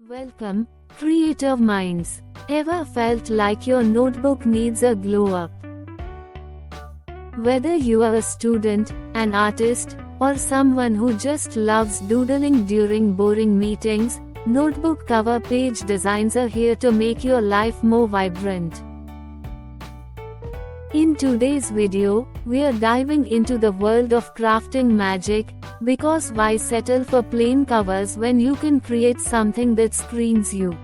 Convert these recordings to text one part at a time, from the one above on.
Welcome, creative minds. Ever felt like your notebook needs a glow up? Whether you are a student, an artist, or someone who just loves doodling during boring meetings, notebook cover page designs are here to make your life more vibrant. In today's video, we are diving into the world of crafting magic, because why settle for plain covers when you can create something that screams you?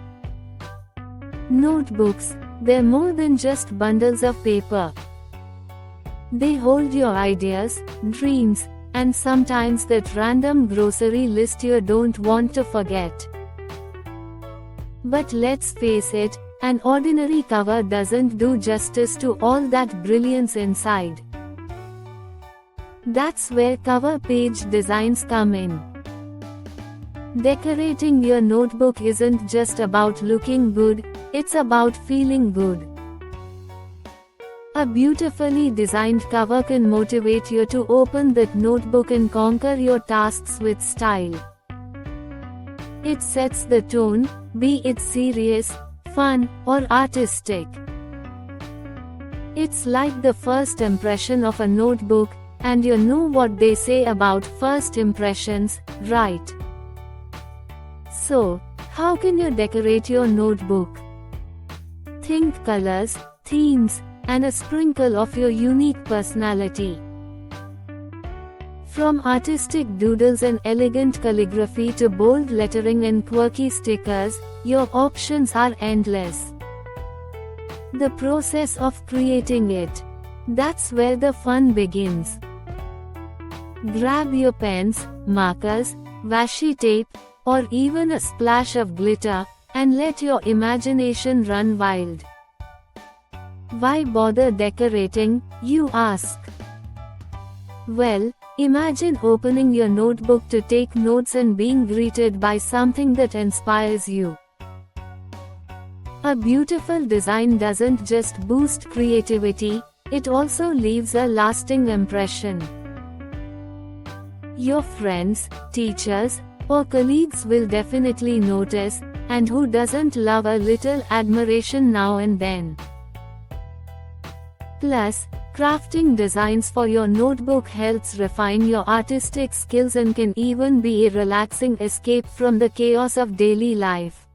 Notebooks, they're more than just bundles of paper. They hold your ideas, dreams, and sometimes that random grocery list you don't want to forget. But let's face it, an ordinary cover doesn't do justice to all that brilliance inside. That's where cover page designs come in. Decorating your notebook isn't just about looking good, it's about feeling good. A beautifully designed cover can motivate you to open that notebook and conquer your tasks with style. It sets the tone, be it serious, fun, or artistic. It's like the first impression of a notebook, and you know what they say about first impressions, right? So, how can you decorate your notebook? Think colors, themes, and a sprinkle of your unique personality. From artistic doodles and elegant calligraphy to bold lettering and quirky stickers, your options are endless. The process of creating it. That's where the fun begins. Grab your pens, markers, washi tape, or even a splash of glitter, and let your imagination run wild. Why bother decorating, you ask? Well, imagine opening your notebook to take notes and being greeted by something that inspires you. A beautiful design doesn't just boost creativity, it also leaves a lasting impression. Your friends, teachers, or colleagues will definitely notice, and who doesn't love a little admiration now and then? Plus, crafting designs for your notebook helps refine your artistic skills and can even be a relaxing escape from the chaos of daily life.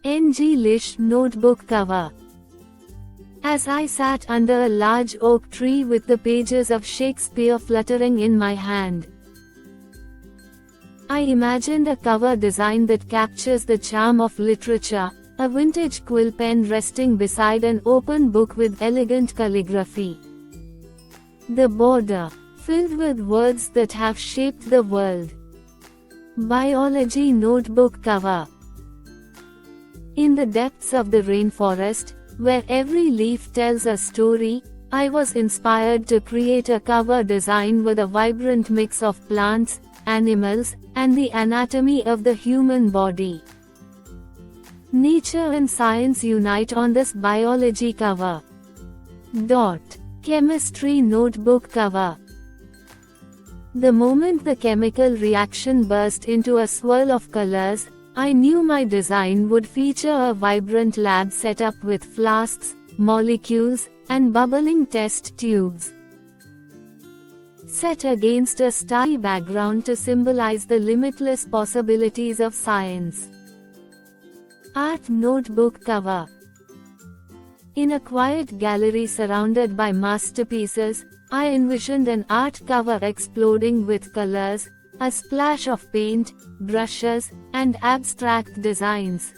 N.G. Lish notebook cover. As I sat under a large oak tree with the pages of Shakespeare fluttering in my hand, I imagined a cover design that captures the charm of literature, a vintage quill pen resting beside an open book with elegant calligraphy. The border, filled with words that have shaped the world. Biology notebook cover. In the depths of the rainforest, where every leaf tells a story, I was inspired to create a cover design with a vibrant mix of plants, animals, and the anatomy of the human body. Nature and science unite on this biology cover. Chemistry notebook cover. The moment the chemical reaction burst into a swirl of colors, I knew my design would feature a vibrant lab setup with flasks, molecules, and bubbling test tubes, set against a starry background to symbolize the limitless possibilities of science. Art notebook cover. In a quiet gallery surrounded by masterpieces, I envisioned an art cover exploding with colors, a splash of paint, brushes, and abstract designs.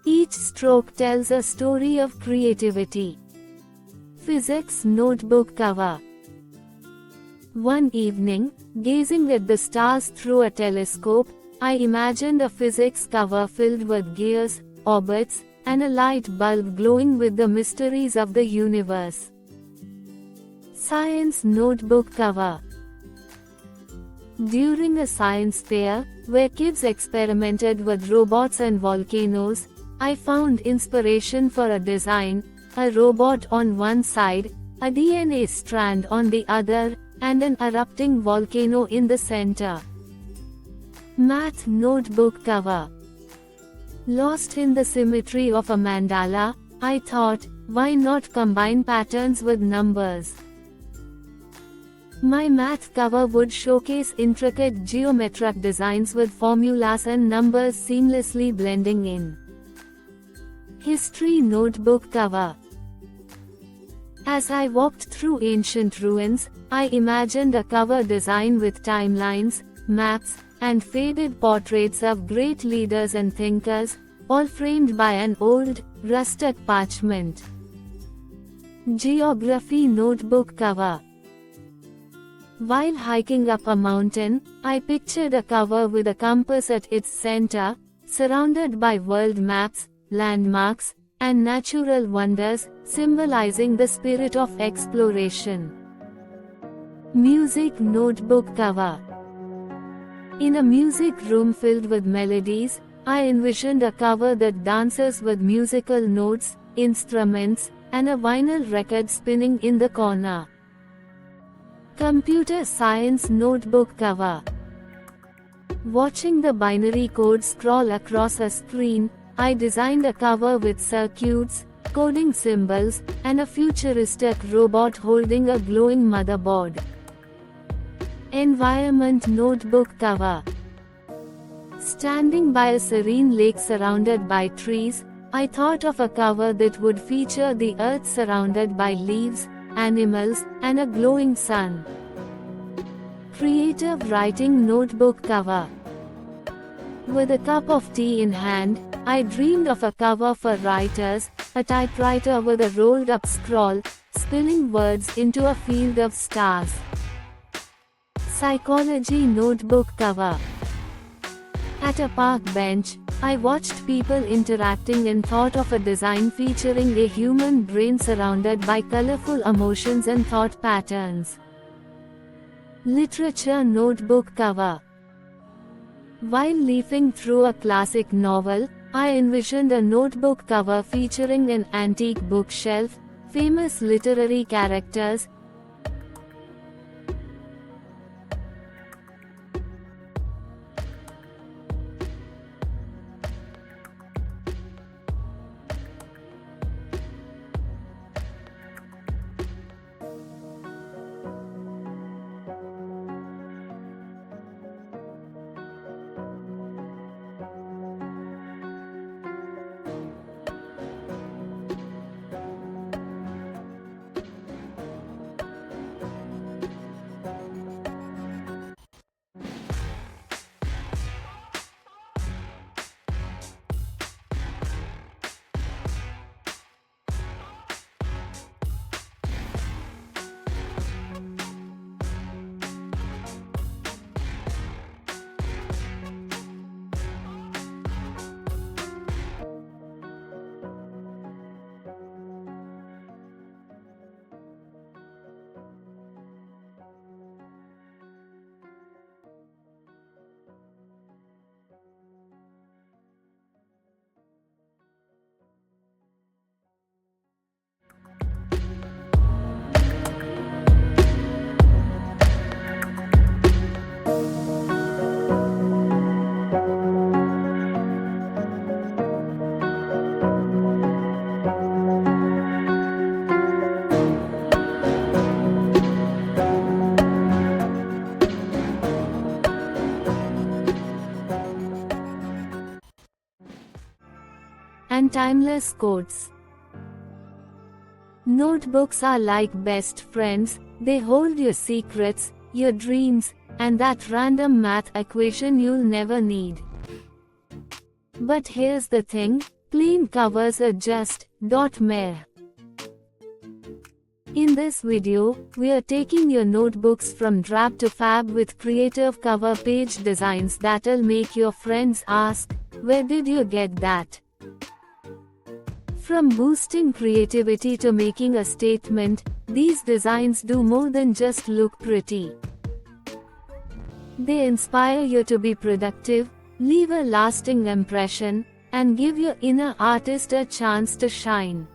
Each stroke tells a story of creativity. Physics notebook cover. One evening, gazing at the stars through a telescope, I imagined a physics cover filled with gears, orbits, and a light bulb glowing with the mysteries of the universe. Science notebook cover. During a science fair, where kids experimented with robots and volcanoes, I found inspiration for a design, a robot on one side, a DNA strand on the other, and an erupting volcano in the center. Math notebook cover. Lost in the symmetry of a mandala, I thought, why not combine patterns with numbers? My math cover would showcase intricate geometric designs with formulas and numbers seamlessly blending in. History notebook cover. As I walked through ancient ruins, I imagined a cover design with timelines, maps, and faded portraits of great leaders and thinkers, all framed by an old, rusted parchment. Geography notebook cover. While hiking up a mountain, I pictured a cover with a compass at its center, surrounded by world maps, landmarks, and natural wonders, symbolizing the spirit of exploration. Music notebook cover. In a music room filled with melodies, I envisioned a cover that dances with musical notes, instruments, and a vinyl record spinning in the corner. Computer science notebook cover. Watching the binary code scroll across a screen, I designed a cover with circuits, coding symbols, and a futuristic robot holding a glowing motherboard. Environment notebook cover. Standing by a serene lake surrounded by trees, I thought of a cover that would feature the earth surrounded by leaves, animals, and a glowing sun. Creative writing notebook cover. With a cup of tea in hand, I dreamed of a cover for writers, a typewriter with a rolled-up scroll, spilling words into a field of stars. Psychology notebook cover. At a park bench, I watched people interacting and thought of a design featuring a human brain surrounded by colorful emotions and thought patterns. Literature notebook cover. While leafing through a classic novel, I envisioned a notebook cover featuring an antique bookshelf, famous literary characters, and timeless quotes. Notebooks are like best friends, they hold your secrets, your dreams, and that random math equation you'll never need. But here's the thing, plain covers are just .meh. In this video, we are taking your notebooks from drab to fab with creative cover page designs that'll make your friends ask, where did you get that? From boosting creativity to making a statement, these designs do more than just look pretty. They inspire you to be productive, leave a lasting impression, and give your inner artist a chance to shine.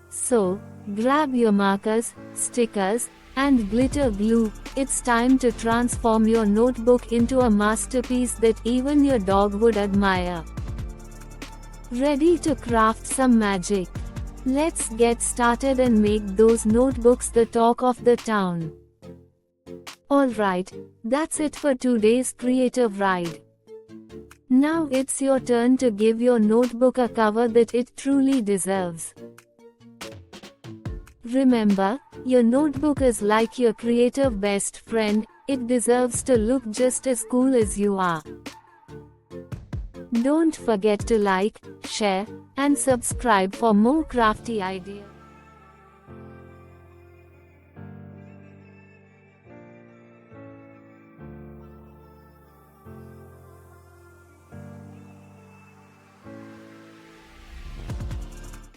So, grab your markers, stickers, and glitter glue. It's time to transform your notebook into a masterpiece that even your dog would admire. Ready to craft some magic? Let's get started and make those notebooks the talk of the town. Alright, that's it for today's creative ride. Now it's your turn to give your notebook a cover that it truly deserves. Remember, your notebook is like your creative best friend, it deserves to look just as cool as you are. Don't forget to like, share, and subscribe for more crafty ideas.